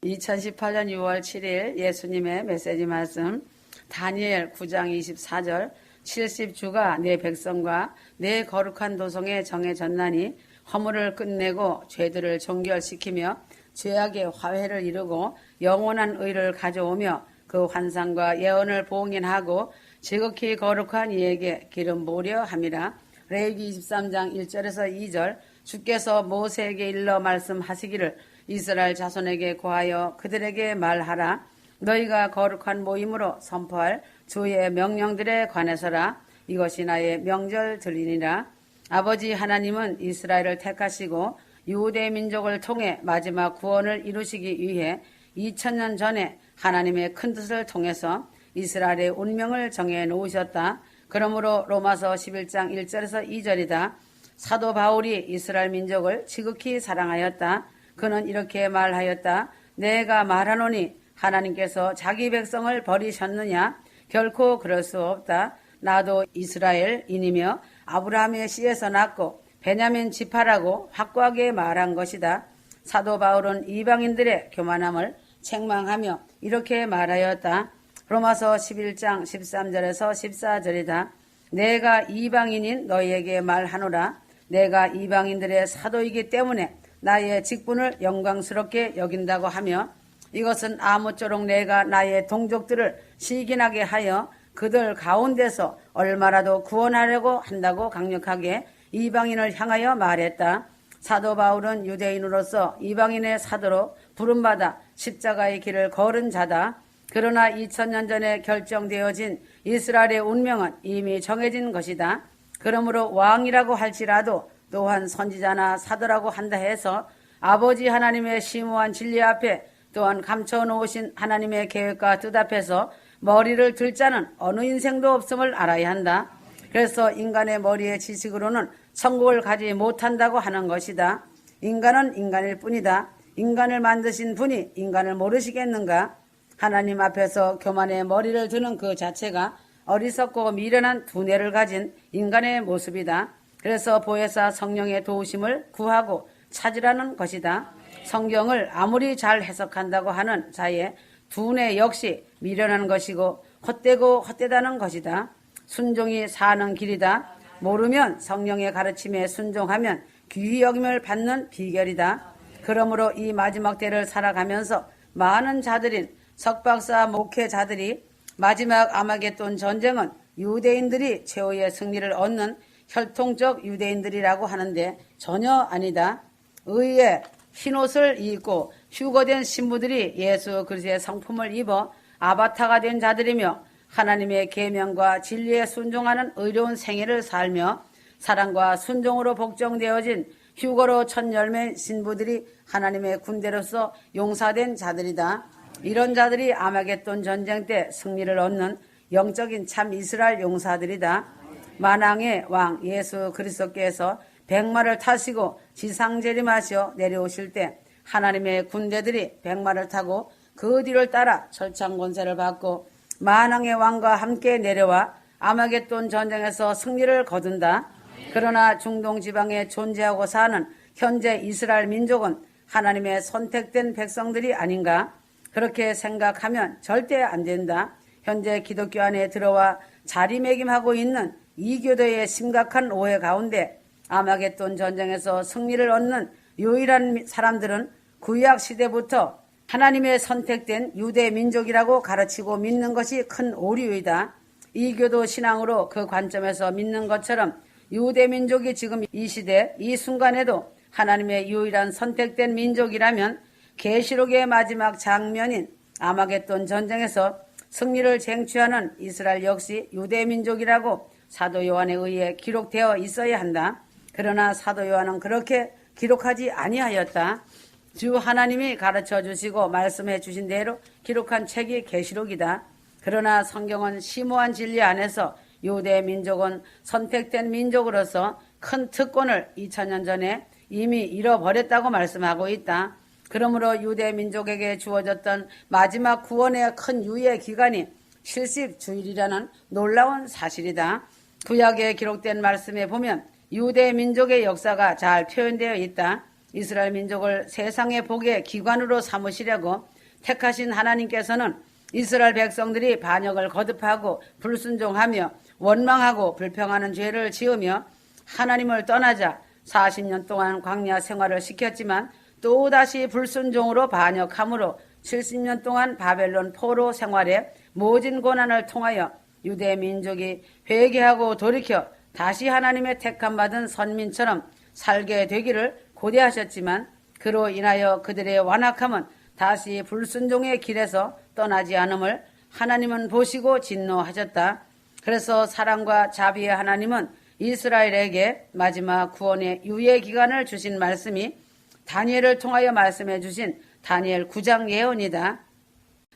2018년 6월 7일 예수님의 메시지 말씀 다니엘 9장 24절 70주가 내 백성과 내 거룩한 도성에 정해졌나니 허물을 끝내고 죄들을 종결시키며 죄악의 화해를 이루고 영원한 의를 가져오며 그 환상과 예언을 봉인하고 지극히 거룩한 이에게 기름 부으려 함이라. 레위기 23장 1절에서 2절 주께서 모세에게 일러 말씀하시기를 이스라엘 자손에게 고하여 그들에게 말하라. 너희가 거룩한 모임으로 선포할 주의 명령들에 관해서라. 이것이 나의 명절들이니라. 아버지 하나님은 이스라엘을 택하시고 유대 민족을 통해 마지막 구원을 이루시기 위해 2000년 전에 하나님의 큰 뜻을 통해서 이스라엘의 운명을 정해 놓으셨다. 그러므로 로마서 11장 1절에서 2절이다. 사도 바울이 이스라엘 민족을 지극히 사랑하였다. 그는 이렇게 말하였다. 내가 말하노니 하나님께서 자기 백성을 버리셨느냐? 결코 그럴 수 없다. 나도 이스라엘인이며 아브라함의 씨에서 났고 베냐민 지파라고 확고하게 말한 것이다. 사도 바울은 이방인들의 교만함을 책망하며 이렇게 말하였다. 로마서 11장 13절에서 14절이다. 내가 이방인인 너희에게 말하노라. 내가 이방인들의 사도이기 때문에 나의 직분을 영광스럽게 여긴다고 하며 이것은 아무쪼록 내가 나의 동족들을 시기나게 하여 그들 가운데서 얼마라도 구원하려고 한다고 강력하게 이방인을 향하여 말했다. 사도 바울은 유대인으로서 이방인의 사도로 부름받아 십자가의 길을 걸은 자다. 그러나 2000년 전에 결정되어진 이스라엘의 운명은 이미 정해진 것이다. 그러므로 왕이라고 할지라도 또한 선지자나 사도라고 한다 해서 아버지 하나님의 심오한 진리 앞에 또한 감춰놓으신 하나님의 계획과 뜻 앞에서 머리를 들 자는 어느 인생도 없음을 알아야 한다. 그래서 인간의 머리의 지식으로는 천국을 가지 못한다고 하는 것이다. 인간은 인간일 뿐이다. 인간을 만드신 분이 인간을 모르시겠는가? 하나님 앞에서 교만의 머리를 드는 그 자체가 어리석고 미련한 두뇌를 가진 인간의 모습이다. 그래서 보혜사 성령의 도우심을 구하고 찾으라는 것이다. 성경을 아무리 잘 해석한다고 하는 자의 두뇌 역시 미련한 것이고 헛되고 헛되다는 것이다. 순종이 사는 길이다. 모르면 성령의 가르침에 순종하면 귀히 여김을 받는 비결이다. 그러므로 이 마지막 때를 살아가면서 많은 자들인 석박사 목회자들이 마지막 아마겟돈 전쟁은 유대인들이 최후의 승리를 얻는 혈통적 유대인들이라고 하는데 전혀 아니다. 의의 흰옷을 입고 휴거된 신부들이 예수 그리스도의 성품을 입어 아바타가 된 자들이며 하나님의 계명과 진리에 순종하는 의로운 생애를 살며 사랑과 순종으로 복종되어진 휴거로 첫 열매인 신부들이 하나님의 군대로서 용사된 자들이다. 이런 자들이 아마겟돈 전쟁 때 승리를 얻는 영적인 참 이스라엘 용사들이다. 만왕의 왕 예수 그리스도께서 백마를 타시고 지상 재림하시어 내려오실 때 하나님의 군대들이 백마를 타고 그 뒤를 따라 철창 권세를 받고 만왕의 왕과 함께 내려와 아마겟돈 전쟁에서 승리를 거둔다. 그러나 중동 지방에 존재하고 사는 현재 이스라엘 민족은 하나님의 선택된 백성들이 아닌가? 그렇게 생각하면 절대 안 된다. 현재 기독교 안에 들어와 자리매김하고 있는 이교도의 심각한 오해 가운데 아마겟돈 전쟁에서 승리를 얻는 유일한 사람들은 구약 시대부터 하나님의 선택된 유대 민족이라고 가르치고 믿는 것이 큰 오류이다. 이교도 신앙으로 그 관점에서 믿는 것처럼 유대 민족이 지금 이 시대 이 순간에도 하나님의 유일한 선택된 민족이라면 계시록의 마지막 장면인 아마겟돈 전쟁에서 승리를 쟁취하는 이스라엘 역시 유대 민족이라고 사도 요한에 의해 기록되어 있어야 한다. 그러나 사도 요한은 그렇게 기록하지 아니하였다. 주 하나님이 가르쳐 주시고 말씀해 주신 대로 기록한 책이 계시록이다. 그러나 성경은 심오한 진리 안에서 유대 민족은 선택된 민족으로서 큰 특권을 2000년 전에 이미 잃어버렸다고 말씀하고 있다. 그러므로 유대 민족에게 주어졌던 마지막 구원의 큰 유예 기간이 70주일이라는 놀라운 사실이다. 구약에 기록된 말씀에 보면 유대 민족의 역사가 잘 표현되어 있다. 이스라엘 민족을 세상의 복의 기관으로 삼으시려고 택하신 하나님께서는 이스라엘 백성들이 반역을 거듭하고 불순종하며 원망하고 불평하는 죄를 지으며 하나님을 떠나자 40년 동안 광야 생활을 시켰지만 또다시 불순종으로 반역함으로 70년 동안 바벨론 포로 생활에 모진 고난을 통하여 유대 민족이 회개하고 돌이켜 다시 하나님의 택함받은 선민처럼 살게 되기를 고대하셨지만 그로 인하여 그들의 완악함은 다시 불순종의 길에서 떠나지 않음을 하나님은 보시고 진노하셨다. 그래서 사랑과 자비의 하나님은 이스라엘에게 마지막 구원의 유예 기간을 주신 말씀이 다니엘을 통하여 말씀해 주신 다니엘 9장 예언이다.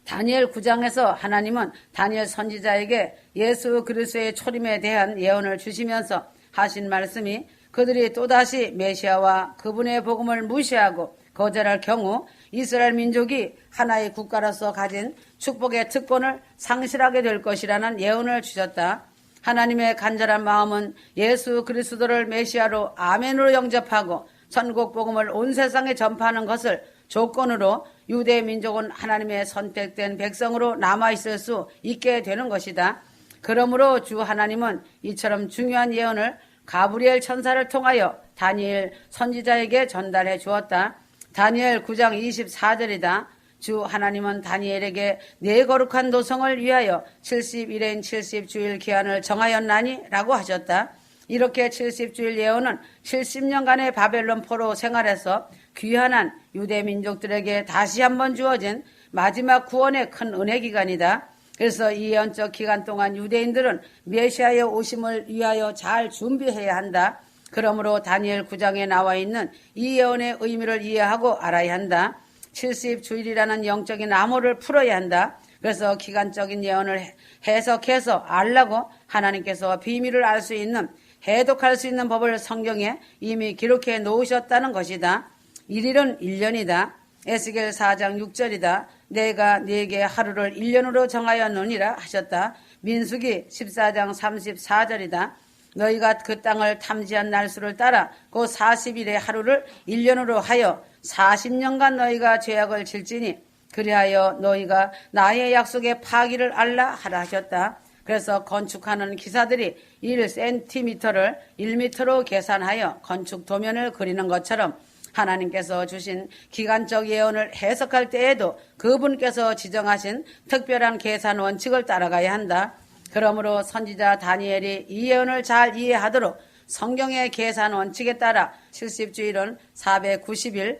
다니엘 9장에서 하나님은 다니엘 선지자에게 예수 그리스도의 초림에 대한 예언을 주시면서 하신 말씀이 그들이 또다시 메시아와 그분의 복음을 무시하고 거절할 경우 이스라엘 민족이 하나의 국가로서 가진 축복의 특권을 상실하게 될 것이라는 예언을 주셨다. 하나님의 간절한 마음은 예수 그리스도를 메시아로 아멘으로 영접하고 천국 복음을 온 세상에 전파하는 것을 조건으로 유대 민족은 하나님의 선택된 백성으로 남아있을 수 있게 되는 것이다. 그러므로 주 하나님은 이처럼 중요한 예언을 가브리엘 천사를 통하여 다니엘 선지자에게 전달해 주었다. 다니엘 9장 24절이다. 주 하나님은 다니엘에게 내 거룩한 도성을 위하여 70일엔 70주일 기한을 정하였나니 라고 하셨다. 이렇게 70주일 예언은 70년간의 바벨론 포로 생활에서 귀환한 유대 민족들에게 다시 한번 주어진 마지막 구원의 큰 은혜 기간이다. 그래서 이 예언적 기간 동안 유대인들은 메시아의 오심을 위하여 잘 준비해야 한다. 그러므로 다니엘 9장에 나와 있는 이 예언의 의미를 이해하고 알아야 한다. 70주일이라는 영적인 암호를 풀어야 한다. 그래서 기간적인 예언을 해석해서 알라고 하나님께서 비밀을 알 수 있는 해독할 수 있는 법을 성경에 이미 기록해 놓으셨다는 것이다. 일일은 1년이다. 에스겔 4장 6절이다. 내가 네게 하루를 1년으로 정하였느니라 하셨다. 민수기 14장 34절이다. 너희가 그 땅을 탐지한 날수를 따라 그 40일의 하루를 1년으로 하여 40년간 너희가 죄악을 질지니 그리하여 너희가 나의 약속의 파기를 알라 하라 하셨다. 그래서 건축하는 기사들이 1cm를 1m로 계산하여 건축 도면을 그리는 것처럼 하나님께서 주신 기간적 예언을 해석할 때에도 그분께서 지정하신 특별한 계산 원칙을 따라가야 한다. 그러므로 선지자 다니엘이 이 예언을 잘 이해하도록 성경의 계산 원칙에 따라 70주일은 490일,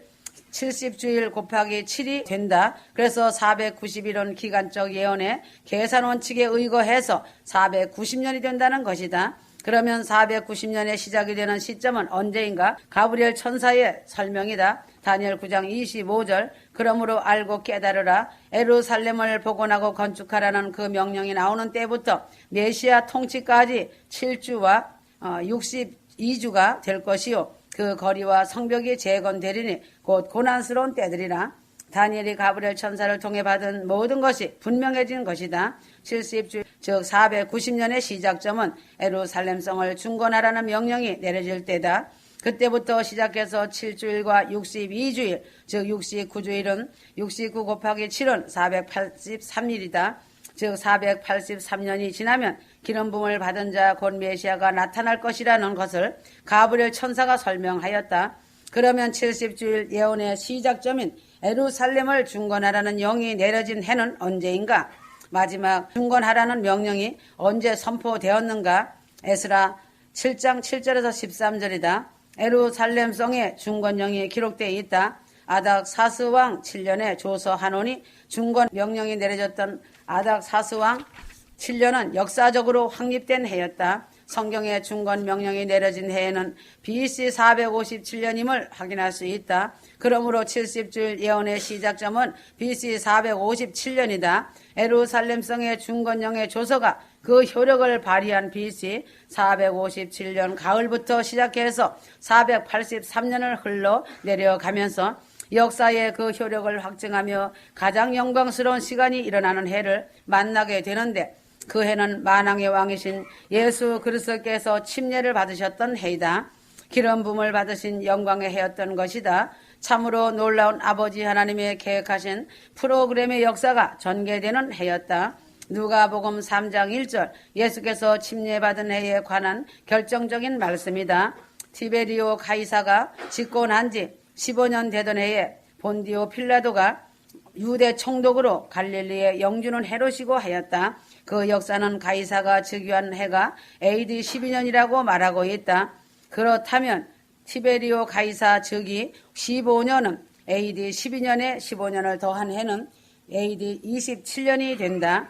70주일 곱하기 7이 된다. 그래서 490일은 기간적 예언의 계산 원칙에 의거해서 490년이 된다는 것이다. 그러면 490년의 시작이 되는 시점은 언제인가? 가브리엘 천사의 설명이다. 다니엘 9장 25절. 그러므로 알고 깨달으라. 예루살렘을 복원하고 건축하라는 그 명령이 나오는 때부터 메시아 통치까지 7주와 62주가 될 것이요. 그 거리와 성벽이 재건되리니 곧 고난스러운 때들이라. 다니엘이 가브리엘 천사를 통해 받은 모든 것이 분명해진 것이다. 70주 즉 490년의 시작점은 예루살렘성을 중건하라는 명령이 내려질 때다. 그때부터 시작해서 7주일과 62주일 즉 69주일은 69 곱하기 7은 483일이다. 즉 483년이 지나면 기름 부음을 받은 자 곧 메시아가 나타날 것이라는 것을 가브리엘 천사가 설명하였다. 그러면 70주일 예언의 시작점인 예루살렘을 중건하라는 영이 내려진 해는 언제인가? 마지막 중건하라는 명령이 언제 선포되었는가? 에스라 7장 7절에서 13절이다. 예루살렘성의 중건령이 기록되어 있다. 아닥 사스왕 7년에 조서 한온이 중건 명령이 내려졌던 아닥 사스왕 7년은 역사적으로 확립된 해였다. 성경의 중건 명령이 내려진 해에는 BC 457년임을 확인할 수 있다. 그러므로 70주일 예언의 시작점은 BC 457년이다. 예루살렘성의 중건령의 조서가 그 효력을 발휘한 BC 457년 가을부터 시작해서 483년을 흘러 내려가면서 역사의 그 효력을 확증하며 가장 영광스러운 시간이 일어나는 해를 만나게 되는데 그 해는 만왕의 왕이신 예수 그리스도께서 침례를 받으셨던 해이다. 기름 부음을 받으신 영광의 해였던 것이다. 참으로 놀라운 아버지 하나님의 계획하신 프로그램의 역사가 전개되는 해였다. 누가복음 3장 1절 예수께서 침례받은 해에 관한 결정적인 말씀이다. 티베리오 가이사가 집권한 지 15년 되던 해에 본디오 필라도가 유대 총독으로 갈릴리의 영주는 헤롯이고 하였다. 그 역사는 가이사가 즉위한 해가 AD 12년이라고 말하고 있다. 그렇다면 티베리오 가이사 즉위 15년은 AD 12년에 15년을 더한 해는 AD 27년이 된다.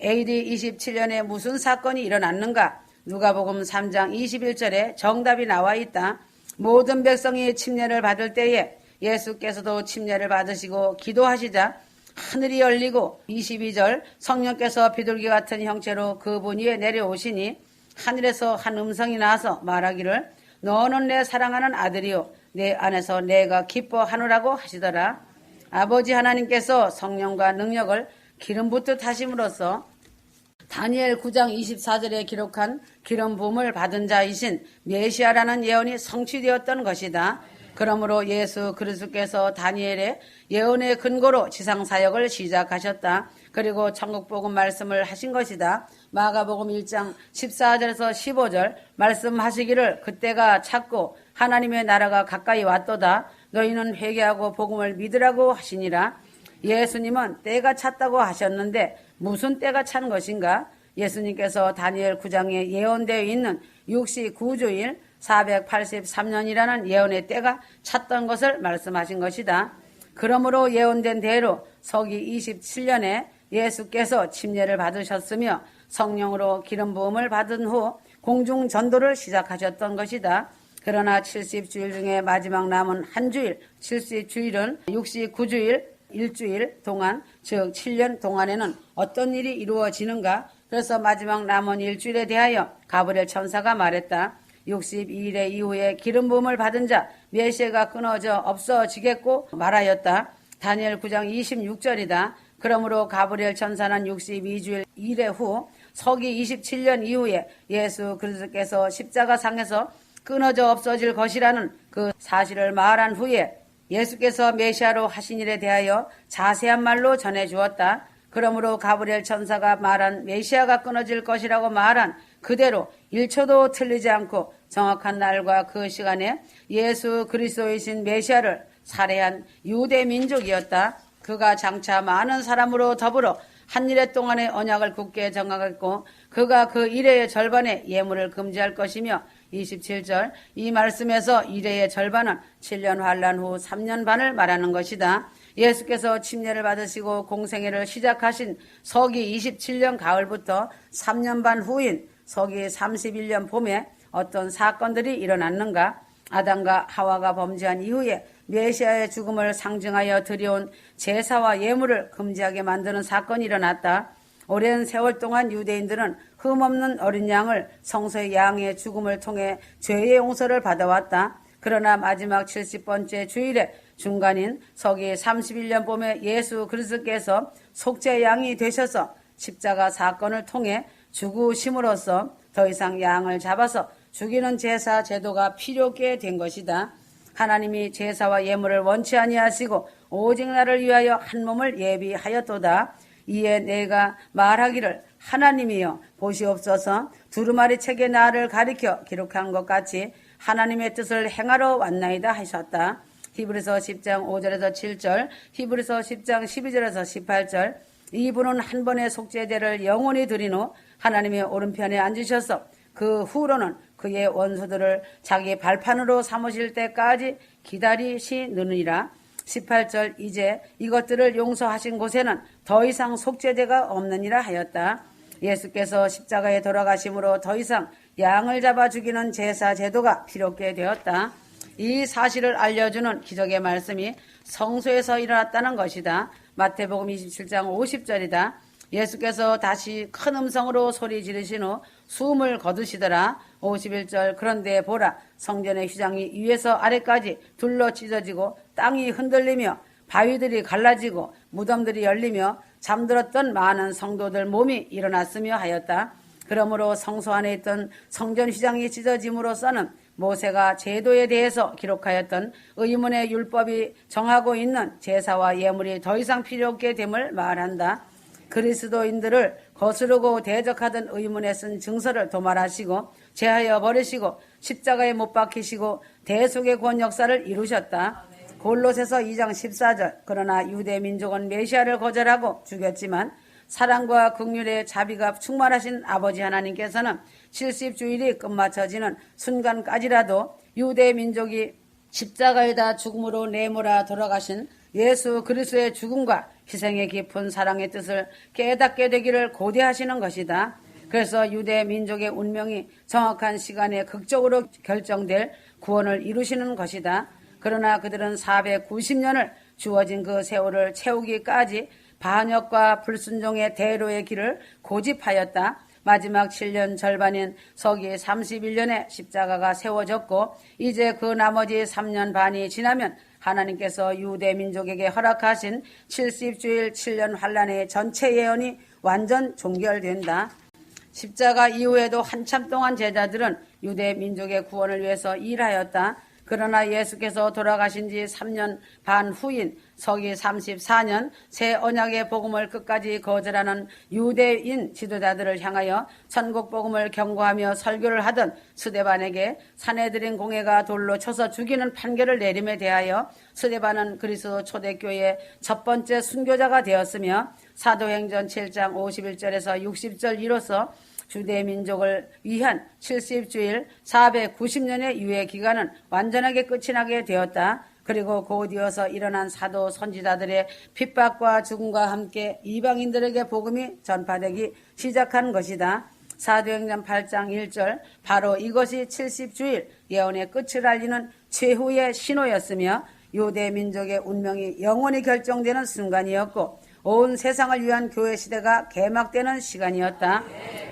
AD 27년에 무슨 사건이 일어났는가? 누가복음 3장 21절에 정답이 나와 있다. 모든 백성이 침례를 받을 때에 예수께서도 침례를 받으시고 기도하시자 하늘이 열리고 22절 성령께서 비둘기 같은 형체로 그분 위에 내려오시니 하늘에서 한 음성이 나와서 말하기를 너는 내 사랑하는 아들이요 내 안에서 내가 기뻐하노라고 하시더라. 아버지 하나님께서 성령과 능력을 기름 붓듯 하심으로써 다니엘 9장 24절에 기록한 기름 부음을 받은 자이신 메시아라는 예언이 성취되었던 것이다. 그러므로 예수 그리스도께서 다니엘의 예언의 근거로 지상사역을 시작하셨다. 그리고 천국복음 말씀을 하신 것이다. 마가복음 1장 14절에서 15절 말씀하시기를 그때가 찼고 하나님의 나라가 가까이 왔도다. 너희는 회개하고 복음을 믿으라고 하시니라. 예수님은 때가 찼다고 하셨는데 무슨 때가 찬 것인가? 예수님께서 다니엘 9장에 예언되어 있는 69주일 483년이라는 예언의 때가 찼던 것을 말씀하신 것이다. 그러므로 예언된 대로 서기 27년에 예수께서 침례를 받으셨으며 성령으로 기름 부음을 받은 후 공중 전도를 시작하셨던 것이다. 그러나 70주일 중에 마지막 남은 한 주일, 70주일은 69주일, 일주일 동안, 즉 7년 동안에는 어떤 일이 이루어지는가? 그래서 마지막 남은 일주일에 대하여 가브리엘 천사가 말했다. 62일의 이후에 기름 부음을 받은 자 메시아가 끊어져 없어지겠고 말하였다. 다니엘 9장 26절이다. 그러므로 가브리엘 천사는 62주일 1회 후 서기 27년 이후에 예수 그리스도께서 십자가상에서 끊어져 없어질 것이라는 그 사실을 말한 후에 예수께서 메시아로 하신 일에 대하여 자세한 말로 전해주었다. 그러므로 가브리엘 천사가 말한 메시아가 끊어질 것이라고 말한 그대로 1초도 틀리지 않고 정확한 날과 그 시간에 예수 그리스도이신 메시아를 살해한 유대 민족이었다. 그가 장차 많은 사람으로 더불어 한 일해 동안의 언약을 굳게 정하겠고 그가 그 일해의 절반의 예물을 금지할 것이며 27절 이 말씀에서 일해의 절반은 7년 환란 후 3년 반을 말하는 것이다. 예수께서 침례를 받으시고 공생애를 시작하신 서기 27년 가을부터 3년 반 후인 서기 31년 봄에 어떤 사건들이 일어났는가? 아담과 하와가 범죄한 이후에 메시아의 죽음을 상징하여 드려온 제사와 예물을 금지하게 만드는 사건이 일어났다. 오랜 세월 동안 유대인들은 흠없는 어린 양을 성소의 양의 죽음을 통해 죄의 용서를 받아왔다. 그러나 마지막 70번째 주일에 중간인 서기 31년 봄에 예수 그리스도께서 속죄 양이 되셔서 십자가 사건을 통해 죽으심으로써 더 이상 양을 잡아서 죽이는 제사 제도가 필요 없게 된 것이다. 하나님이 제사와 예물을 원치 아니하시고 오직 나를 위하여 한 몸을 예비하였도다. 이에 내가 말하기를 하나님이여 보시옵소서 두루마리 책에 나를 가리켜 기록한 것 같이 하나님의 뜻을 행하러 왔나이다 하셨다. 히브리서 10장 5절에서 7절, 히브리서 10장 12절에서 18절 이분은 한 번의 속죄제를 영원히 드린 후 하나님의 오른편에 앉으셔서 그 후로는 그의 원수들을 자기 발판으로 삼으실 때까지 기다리시느니라. 18절 이제 이것들을 용서하신 곳에는 더 이상 속죄제가 없느니라 하였다. 예수께서 십자가에 돌아가심으로 더 이상 양을 잡아 죽이는 제사 제도가 필요 없게 되었다. 이 사실을 알려주는 기적의 말씀이 성소에서 일어났다는 것이다. 마태복음 27장 50절이다. 예수께서 다시 큰 음성으로 소리 지르신 후 숨을 거두시더라. 51절 그런데 보라 성전의 휘장이 위에서 아래까지 둘러 찢어지고 땅이 흔들리며 바위들이 갈라지고 무덤들이 열리며 잠들었던 많은 성도들 몸이 일어났으며 하였다. 그러므로 성소 안에 있던 성전 휘장이 찢어짐으로써는 모세가 제도에 대해서 기록하였던 의문의 율법이 정하고 있는 제사와 예물이 더 이상 필요 없게 됨을 말한다. 그리스도인들을 거스르고 대적하던 의문에 쓴 증서를 도말하시고 제하여 버리시고 십자가에 못 박히시고 대속의 구원 역사를 이루셨다. 골로새서 2장 14절 그러나 유대 민족은 메시아를 거절하고 죽였지만 사랑과 긍휼의 자비가 충만하신 아버지 하나님께서는 70주일이 끝마쳐지는 순간까지라도 유대 민족이 십자가에다 죽음으로 내몰아 돌아가신 예수 그리스도의 죽음과 희생의 깊은 사랑의 뜻을 깨닫게 되기를 고대하시는 것이다. 그래서 유대 민족의 운명이 정확한 시간에 극적으로 결정될 구원을 이루시는 것이다. 그러나 그들은 490년을 주어진 그 세월을 채우기까지 반역과 불순종의 대로의 길을 고집하였다. 마지막 7년 절반인 서기 31년에 십자가가 세워졌고 이제 그 나머지 3년 반이 지나면 하나님께서 유대 민족에게 허락하신 70주일 7년 환란의 전체 예언이 완전 종결된다. 십자가 이후에도 한참 동안 제자들은 유대 민족의 구원을 위해서 일하였다. 그러나 예수께서 돌아가신 지 3년 반 후인 서기 34년 새 언약의 복음을 끝까지 거절하는 유대인 지도자들을 향하여 천국 복음을 경고하며 설교를 하던 스데반에게 사내들인 공회가 돌로 쳐서 죽이는 판결을 내림에 대하여 스데반은 그리스도 초대교회의 첫 번째 순교자가 되었으며 사도행전 7장 51절에서 60절 이로써 주대 민족을 위한 70주일 490년의 유예 기간은 완전하게 끝이 나게 되었다. 그리고 곧 이어서 일어난 사도 선지자들의 핍박과 죽음과 함께 이방인들에게 복음이 전파되기 시작한 것이다. 사도행전 8장 1절 바로 이것이 70주일 예언의 끝을 알리는 최후의 신호였으며 유대 민족의 운명이 영원히 결정되는 순간이었고 온 세상을 위한 교회 시대가 개막되는 시간이었다.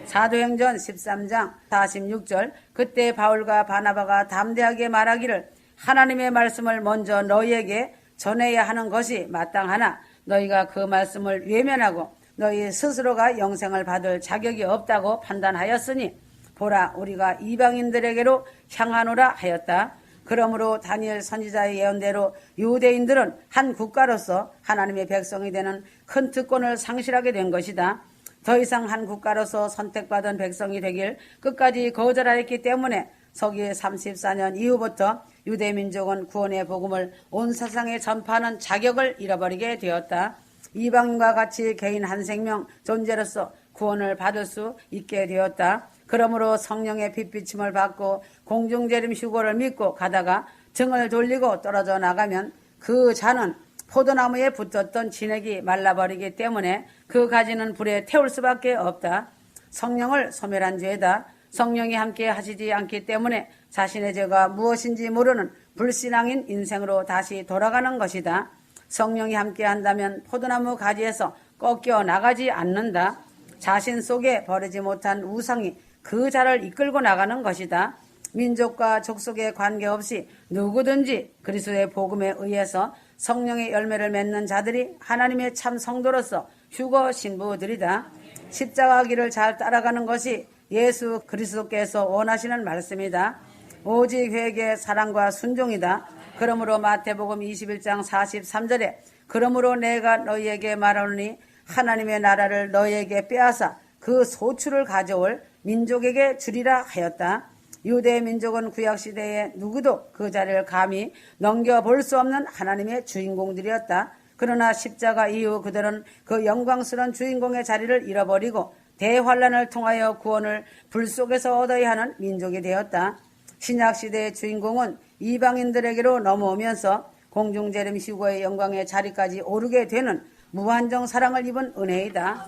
사도행전 13장 46절 그때 바울과 바나바가 담대하게 말하기를 하나님의 말씀을 먼저 너희에게 전해야 하는 것이 마땅하나 너희가 그 말씀을 외면하고 너희 스스로가 영생을 받을 자격이 없다고 판단하였으니 보라 우리가 이방인들에게로 향하노라 하였다. 그러므로 다니엘 선지자의 예언대로 유대인들은 한 국가로서 하나님의 백성이 되는 큰 특권을 상실하게 된 것이다. 더 이상 한 국가로서 선택받은 백성이 되길 끝까지 거절하였기 때문에 서기 34년 이후부터 유대민족은 구원의 복음을 온 세상에 전파하는 자격을 잃어버리게 되었다. 이방인과 같이 개인 한 생명 존재로서 구원을 받을 수 있게 되었다. 그러므로 성령의 빛비침을 받고 공중재림 휴거를 믿고 가다가 등을 돌리고 떨어져 나가면 그 자는 포도나무에 붙었던 진액이 말라버리기 때문에 그 가지는 불에 태울 수밖에 없다. 성령을 소멸한 죄다. 성령이 함께 하시지 않기 때문에 자신의 죄가 무엇인지 모르는 불신앙인 인생으로 다시 돌아가는 것이다. 성령이 함께 한다면 포도나무 가지에서 꺾여 나가지 않는다. 자신 속에 버리지 못한 우상이 그 자를 이끌고 나가는 것이다. 민족과 족속에 관계없이 누구든지 그리스도의 복음에 의해서 성령의 열매를 맺는 자들이 하나님의 참 성도로서 휴거 신부들이다. 십자가 길을 잘 따라가는 것이 예수 그리스도께서 원하시는 말씀이다. 오직 회개, 사랑과 순종이다. 그러므로 마태복음 21장 43절에 그러므로 내가 너희에게 말하노니 하나님의 나라를 너희에게 빼앗아 그 소출을 가져올 민족에게 주리라 하였다. 유대 민족은 구약시대에 누구도 그 자리를 감히 넘겨볼 수 없는 하나님의 주인공들이었다. 그러나 십자가 이후 그들은 그 영광스러운 주인공의 자리를 잃어버리고 대환란을 통하여 구원을 불 속에서 얻어야 하는 민족이 되었다. 신약시대의 주인공은 이방인들에게로 넘어오면서 공중재림 휴거의 영광의 자리까지 오르게 되는 무한정 사랑을 입은 은혜이다.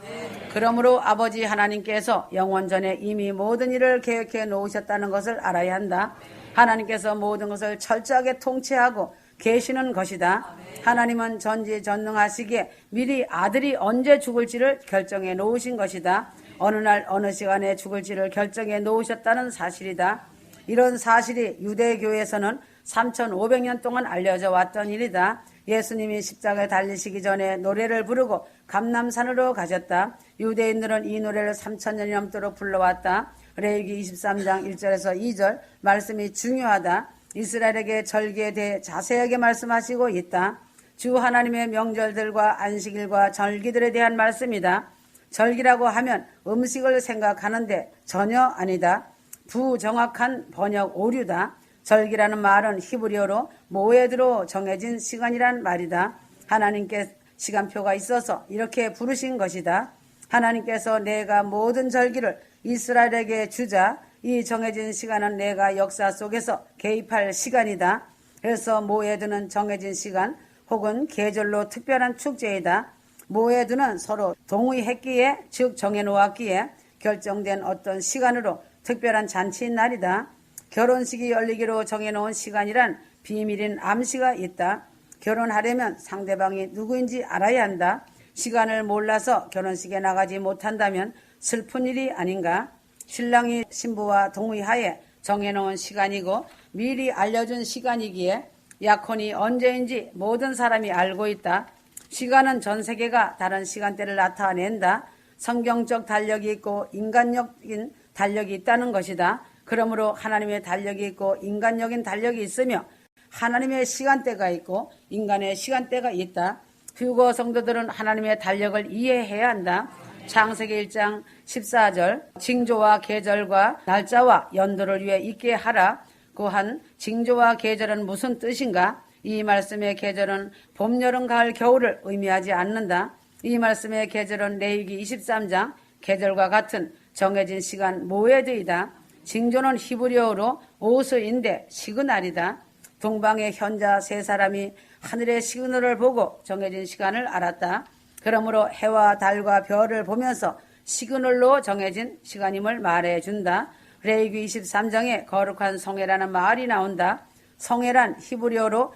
그러므로 아버지 하나님께서 영원 전에 이미 모든 일을 계획해 놓으셨다는 것을 알아야 한다. 하나님께서 모든 것을 철저하게 통치하고 계시는 것이다. 하나님은 전지전능하시기에 미리 아들이 언제 죽을지를 결정해 놓으신 것이다. 어느 날 어느 시간에 죽을지를 결정해 놓으셨다는 사실이다. 이런 사실이 유대교에서는 3,500년 동안 알려져 왔던 일이다. 예수님이 십자가에 달리시기 전에 노래를 부르고 감람산으로 가셨다. 유대인들은 이 노래를 3000년이 넘도록 불러왔다. 레위기 23장 1절에서 2절 말씀이 중요하다. 이스라엘에게 절기에 대해 자세하게 말씀하시고 있다. 주 하나님의 명절들과 안식일과 절기들에 대한 말씀이다. 절기라고 하면 음식을 생각하는데 전혀 아니다. 부정확한 번역 오류다. 절기라는 말은 히브리어로 모에드로 정해진 시간이란 말이다. 하나님께 시간표가 있어서 이렇게 부르신 것이다. 하나님께서 내가 모든 절기를 이스라엘에게 주자. 이 정해진 시간은 내가 역사 속에서 개입할 시간이다. 그래서 모에드는 정해진 시간 혹은 계절로 특별한 축제이다. 모에드는 서로 동의했기에 즉 정해놓았기에 결정된 어떤 시간으로 특별한 잔치인 날이다. 결혼식이 열리기로 정해놓은 시간이란 비밀인 암시가 있다. 결혼하려면 상대방이 누구인지 알아야 한다. 시간을 몰라서 결혼식에 나가지 못한다면 슬픈 일이 아닌가. 신랑이 신부와 동의하에 정해놓은 시간이고 미리 알려준 시간이기에 약혼이 언제인지 모든 사람이 알고 있다. 시간은 전 세계가 다른 시간대를 나타낸다. 성경적 달력이 있고 인간적인 달력이 있다는 것이다. 그러므로 하나님의 달력이 있고 인간적인 달력이 있으며 하나님의 시간대가 있고 인간의 시간대가 있다. 휴거 성도들은 하나님의 달력을 이해해야 한다. 창세기 1장 14절 징조와 계절과 날짜와 연도를 위해 있게 하라. 고한 징조와 계절은 무슨 뜻인가? 이 말씀의 계절은 봄, 여름, 가을, 겨울을 의미하지 않는다. 이 말씀의 계절은 레위기 23장 계절과 같은 정해진 시간 모에드이다. 징조는 히브리어로 오스인데 시그널이다. 동방의 현자 세 사람이 하늘의 시그널을 보고 정해진 시간을 알았다. 그러므로 해와 달과 별을 보면서 시그널로 정해진 시간임을 말해준다. 레위기 23장에 거룩한 성회라는 말이 나온다. 성회란 히브리어로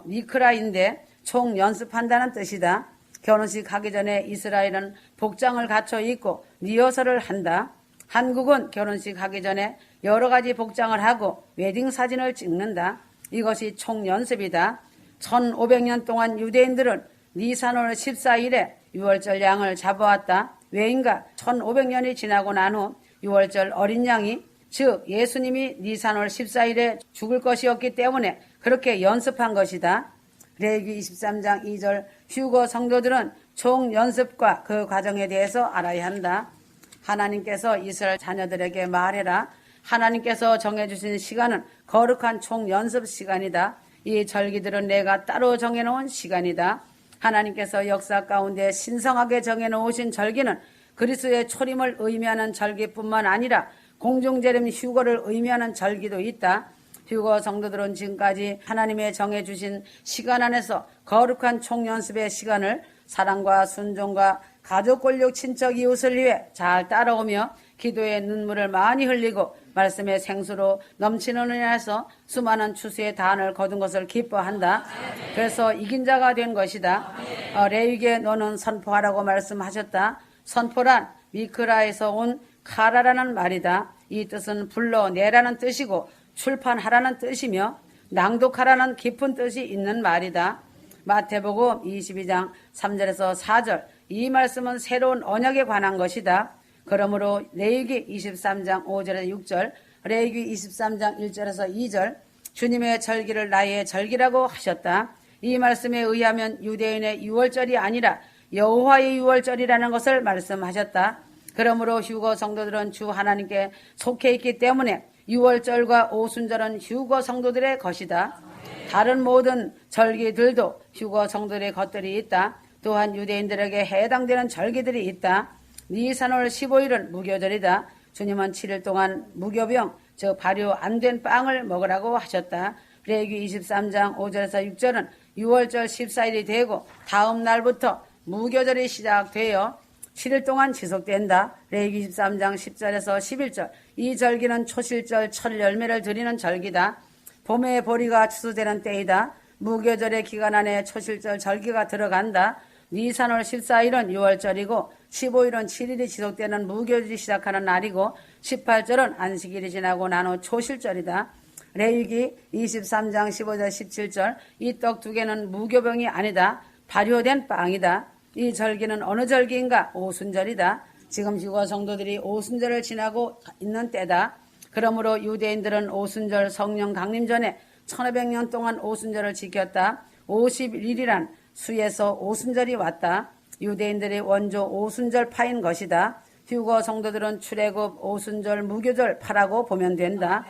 미크라인데 총 연습한다는 뜻이다. 결혼식 하기 전에 이스라엘은 복장을 갖춰 입고 리허설을 한다. 한국은 결혼식 하기 전에 여러 가지 복장을 하고 웨딩 사진을 찍는다. 이것이 총연습이다. 1500년 동안 유대인들은 니산월 14일에 유월절 양을 잡아왔다. 왜인가? 1500년이 지나고 난 후 유월절 어린 양이 즉 예수님이 니산월 14일에 죽을 것이었기 때문에 그렇게 연습한 것이다. 레위기 23장 2절 휴거 성도들은 총연습과 그 과정에 대해서 알아야 한다. 하나님께서 이스라엘 자녀들에게 말해라. 하나님께서 정해주신 시간은 거룩한 총연습 시간이다. 이 절기들은 내가 따로 정해놓은 시간이다. 하나님께서 역사 가운데 신성하게 정해놓으신 절기는 그리스도의 초림을 의미하는 절기뿐만 아니라 공중재림 휴거를 의미하는 절기도 있다. 휴거 성도들은 지금까지 하나님의 정해주신 시간 안에서 거룩한 총연습의 시간을 사랑과 순종과 가족, 권력, 친척, 이웃을 위해 잘 따라오며 기도의 눈물을 많이 흘리고 말씀의 생수로 넘치는 은혜에서 수많은 추수의 단을 거둔 것을 기뻐한다. 그래서 이긴 자가 된 것이다. 레위기에 너는 선포하라고 말씀하셨다. 선포란 미크라에서 온 카라라는 말이다. 이 뜻은 불러내라는 뜻이고 출판하라는 뜻이며 낭독하라는 깊은 뜻이 있는 말이다. 마태복음 22장 3절에서 4절 이 말씀은 새로운 언약에 관한 것이다. 그러므로 레위기 23장 5절에서 6절 레위기 23장 1절에서 2절 주님의 절기를 나의 절기라고 하셨다. 이 말씀에 의하면 유대인의 유월절이 아니라 여호와의 유월절이라는 것을 말씀하셨다. 그러므로 휴거 성도들은 주 하나님께 속해 있기 때문에 유월절과 오순절은 휴거 성도들의 것이다. 다른 모든 절기들도 휴거 성도들의 것들이 있다. 또한 유대인들에게 해당되는 절기들이 있다. 니산월 15일은 무교절이다. 주님은 7일 동안 무교병, 즉 발효 안 된 빵을 먹으라고 하셨다. 레위기 23장 5절에서 6절은 유월절 14일이 되고 다음 날부터 무교절이 시작되어 7일 동안 지속된다. 레위기 23장 10절에서 11절 이 절기는 초실절 첫 열매를 드리는 절기다. 봄의 보리가 추수되는 때이다. 무교절의 기간 안에 초실절 절기가 들어간다. 니산월 14일은 6월절이고 15일은 7일이 지속되는 무교절이 시작하는 날이고 18절은 안식일이 지나고 난 후 초실절이다. 레위기 23장 15절 17절 이 떡 두 개는 무교병이 아니다. 발효된 빵이다. 이 절기는 어느 절기인가? 오순절이다. 지금 휴거 성도들이 오순절을 지나고 있는 때다. 그러므로 유대인들은 오순절 성령 강림 전에 1500년 동안 오순절을 지켰다. 51일이란 수에서 오순절이 왔다. 유대인들의 원조 오순절파인 것이다. 휴거 성도들은 출애굽, 오순절, 무교절 파라고 보면 된다.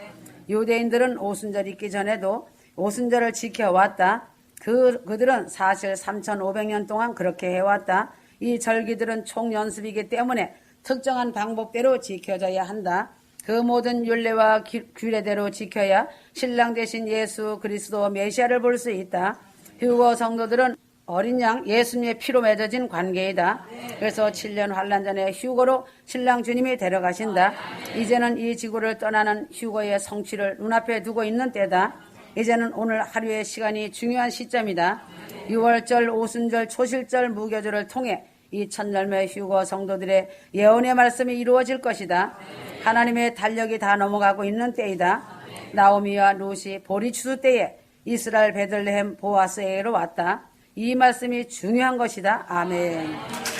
유대인들은 오순절 있기 전에도 오순절을 지켜왔다. 그들은 사실 3500년 동안 그렇게 해왔다. 이 절기들은 총연습이기 때문에 특정한 방법대로 지켜져야 한다. 그 모든 율례와 규례대로 지켜야 신랑 대신 예수 그리스도 메시아를 볼 수 있다. 휴거 성도들은 어린 양 예수님의 피로 맺어진 관계이다. 그래서 7년 환란 전에 휴거로 신랑 주님이 데려가신다. 이제는 이 지구를 떠나는 휴거의 성취를 눈앞에 두고 있는 때다. 이제는 오늘 하루의 시간이 중요한 시점이다. 6월절, 오순절, 초실절, 무교절을 통해 이 첫열매 휴거 성도들의 예언의 말씀이 이루어질 것이다. 하나님의 달력이 다 넘어가고 있는 때이다. 나오미와 룻이 보리 추수 때에 이스라엘 베들레헴 보아스에게로 왔다. 이 말씀이 중요한 것이다. 아멘.